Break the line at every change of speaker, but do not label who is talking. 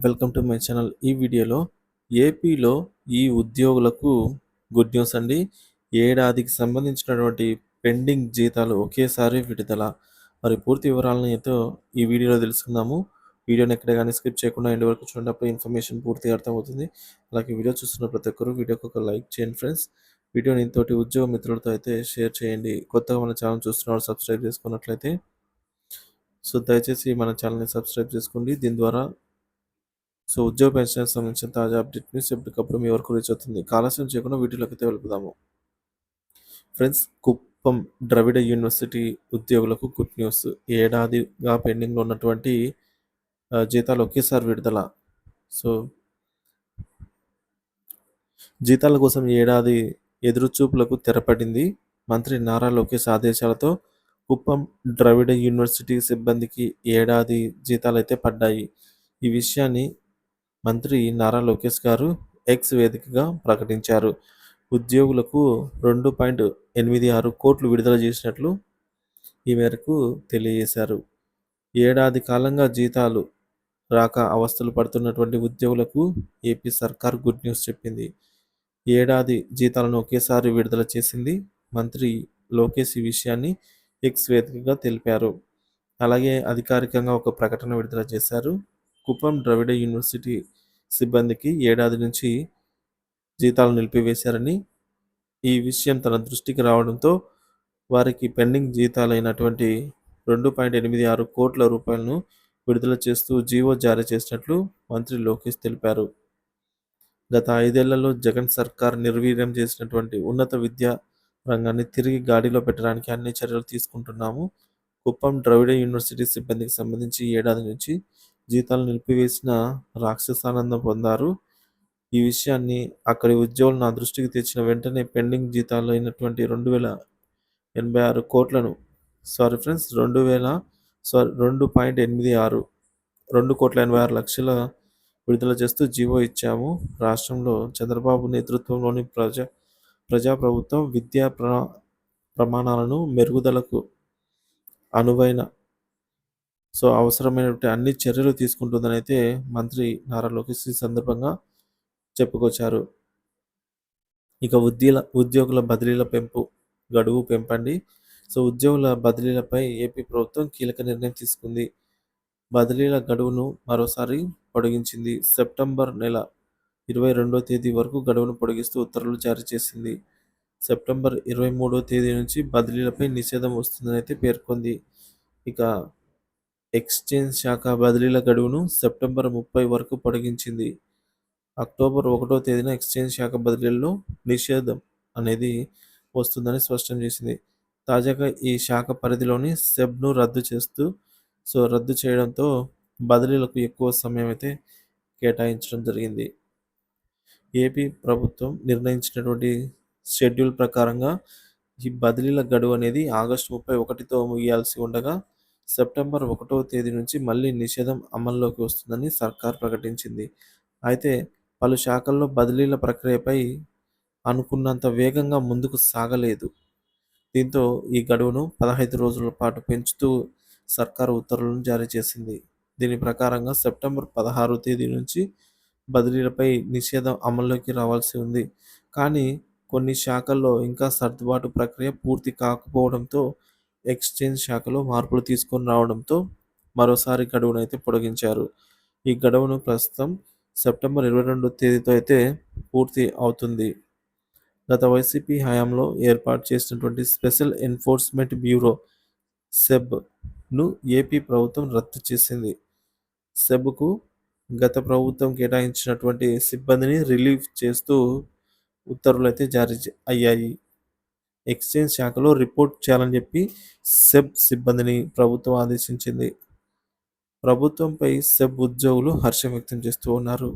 Welcome to my channel. ఈ వీడియోలో ఏపీలో ఈ ఉద్యోగులకు గుడ్ న్యూస్ అండి. ఏడాదికి సంబంధించినటువంటి పెండింగ్ జీతాలు ఒకేసారి విడుదల. మరి పూర్తి వివరాలను అయితే ఈ వీడియోలో తెలుసుకుందాము. వీడియోని ఎక్కడ కానీ స్కిప్ చేయకుండా ఎండ్ వరకు చూడటప్పుడు ఇన్ఫర్మేషన్ పూర్తిగా అర్థమవుతుంది. అలాగే వీడియో చూస్తున్న ప్రతి ఒక్కరు వీడియోకి ఒక లైక్ చేయండి ఫ్రెండ్స్. వీడియోని తోటి ఉద్యోగ మిత్రులతో అయితే షేర్ చేయండి. కొత్తగా మన ఛానల్ చూస్తున్నవారు సబ్స్క్రైబ్ చేసుకున్నట్లయితే దయచేసి మన ఛానల్ని సబ్స్క్రైబ్ చేసుకోండి. దీని ద్వారా ఉద్యోగ పెన్షన్‌కి సంబంధించిన తాజా అప్డేట్ న్యూస్ ఎప్పటికప్పుడు మీ వరకు రీచ్ అవుతుంది. ఆలస్యం చేయకుండా వీడియోలోకి అయితే వెళుదాము. ఫ్రెండ్స్, కుప్పం ద్రవిడ యూనివర్సిటీ ఉద్యోగులకు గుడ్ న్యూస్. ఏడాదిగా పెండింగ్‌లో ఉన్నటువంటి జీతాలు ఒకేసారి విడుదల. సో, జీతాల కోసం ఏడాది ఎదురుచూపులకు తెరపడింది. మంత్రి నారా లోకేష్ ఆదేశాలతో కుప్పం ద్రవిడ యూనివర్సిటీ సిబ్బందికి ఏడాది జీతాలైతే పడ్డాయి. ఈ విషయాన్ని మంత్రి నారా లోకేష్ గారు ఎక్స్ వేదికగా ప్రకటించారు. ఉద్యోగులకు 2.86 కోట్లు విడుదల చేసినట్లు ఈ మేరకు తెలియజేశారు. ఏడాది కాలంగా జీతాలు రాక అవస్థలు పడుతున్నటువంటి ఉద్యోగులకు ఏపీ సర్కార్ గుడ్ న్యూస్ చెప్పింది. ఏడాది జీతాలను ఒకేసారి విడుదల చేసింది. మంత్రి లోకేష్ ఈ విషయాన్ని ఎక్స్ వేదికగా తెలిపారు. అలాగే అధికారికంగా ఒక ప్రకటన విడుదల చేశారు. కుప్పం ద్రవిడ యూనివర్సిటీ సిబ్బందికి ఏడాది నుంచి జీతాలు నిలిపివేశారని, ఈ విషయం తన దృష్టికి రావడంతో వారికి పెండింగ్ జీతాలైనటువంటి 2.86 కోట్ల రూపాయలను విడుదల చేస్తూ జీవో జారీ చేసినట్లు మంత్రి లోకేష్ తెలిపారు. గత 5 ఏళ్లలో జగన్ సర్కార్ నిర్వీర్యం చేసినటువంటి ఉన్నత విద్యా రంగాన్ని తిరిగి గాడిలో పెట్టడానికి అన్ని చర్యలు తీసుకుంటున్నాము. కుప్పం ద్రవిడ యూనివర్సిటీ సిబ్బందికి సంబంధించి ఏడాది నుంచి జీతాలు నిలిపివేసిన రాక్షసానందం పొందారు. ఈ విషయాన్ని అక్కడి ఉద్యోగులు నా దృష్టికి తెచ్చిన వెంటనే పెండింగ్ జీతాలు అయినటువంటి 2,086 కోట్లను 2.86 2,86 విడుదల చేస్తూ జీవో ఇచ్చాము. రాష్ట్రంలో చంద్రబాబు నేతృత్వంలోని ప్రజాప్రభుత్వం విద్యా ప్రమాణాలను మెరుగుదలకు అనువైన అవసరమైనటువంటి అన్ని చర్యలు తీసుకుంటుందని అయితే మంత్రి నారా లోకేష్ ఈ సందర్భంగా చెప్పుకొచ్చారు. ఇక ఉద్యోగుల బదిలీల గడువు పెంపండి. ఉద్యోగుల బదిలీలపై ఏపీ ప్రభుత్వం కీలక నిర్ణయం తీసుకుంది. బదిలీల గడువును మరోసారి పొడిగించింది. సెప్టెంబర్ నెల 22వ తేదీ వరకు గడువును పొడిగిస్తూ ఉత్తర్వులు జారీ చేసింది. సెప్టెంబర్ 23వ తేదీ నుంచి బదిలీలపై నిషేధం వస్తుందని అయితే పేర్కొంది. ఇక ఎక్స్చేంజ్ శాఖ బదిలీల గడువును సెప్టెంబర్ 30 వరకు పొడిగించింది. అక్టోబర్ 1వ తేదీన ఎక్స్చేంజ్ శాఖ బదిలీల్లో నిషేధం అనేది వస్తుందని స్పష్టం చేసింది. తాజాగా ఈ శాఖ పరిధిలోని సెబ్ను రద్దు చేయడంతో బదిలీలకు ఎక్కువ సమయం అయితే కేటాయించడం జరిగింది. ఏపీ ప్రభుత్వం నిర్ణయించినటువంటి షెడ్యూల్ ప్రకారంగా ఈ బదిలీల గడువు అనేది ఆగస్టు 31తో ముగియాల్సి ఉండగా సెప్టెంబర్ 1వ తేదీ నుంచి మళ్ళీ నిషేధం అమల్లోకి వస్తుందని సర్కార్ ప్రకటించింది. అయితే పలు శాఖల్లో బదిలీల ప్రక్రియపై అనుకున్నంత వేగంగా ముందుకు సాగలేదు. దీంతో ఈ గడువును 15 రోజుల పాటు పెంచుతూ సర్కారు ఉత్తర్వులను జారీ చేసింది. దీని ప్రకారంగా సెప్టెంబర్ 16వ తేదీ నుంచి బదిలీలపై నిషేధం అమల్లోకి రావాల్సి ఉంది. కానీ కొన్ని శాఖల్లో ఇంకా సర్దుబాటు ప్రక్రియ పూర్తి కాకపోవడంతో ఎక్స్చేంజ్ శాఖలో మార్పులు తీసుకొని రావడంతో మరోసారి గడువును అయితే పొడిగించారు. ఈ గడువును ప్రస్తుతం సెప్టెంబర్ 22వ తేదీతో అయితే పూర్తి అవుతుంది. గత వైసీపీ హయాంలో ఏర్పాటు చేసినటువంటి స్పెషల్ ఎన్ఫోర్స్మెంట్ బ్యూరో సెబ్ను ఏపీ ప్రభుత్వం రద్దు చేసింది. సెబ్కు గత ప్రభుత్వం కేటాయించినటువంటి సిబ్బందిని రిలీవ్ చేస్తూ ఉత్తర్వులు అయితే జారీ అయ్యాయి. ఎక్స్చేంజ్ శాఖలో రిపోర్ట్ చేయాలని చెప్పి సెబ్ సిబ్బందిని ప్రభుత్వం ఆదేశించింది. ప్రభుత్వంపై సెబ్ ఉద్యోగులు హర్షం వ్యక్తం చేస్తూ ఉన్నారు.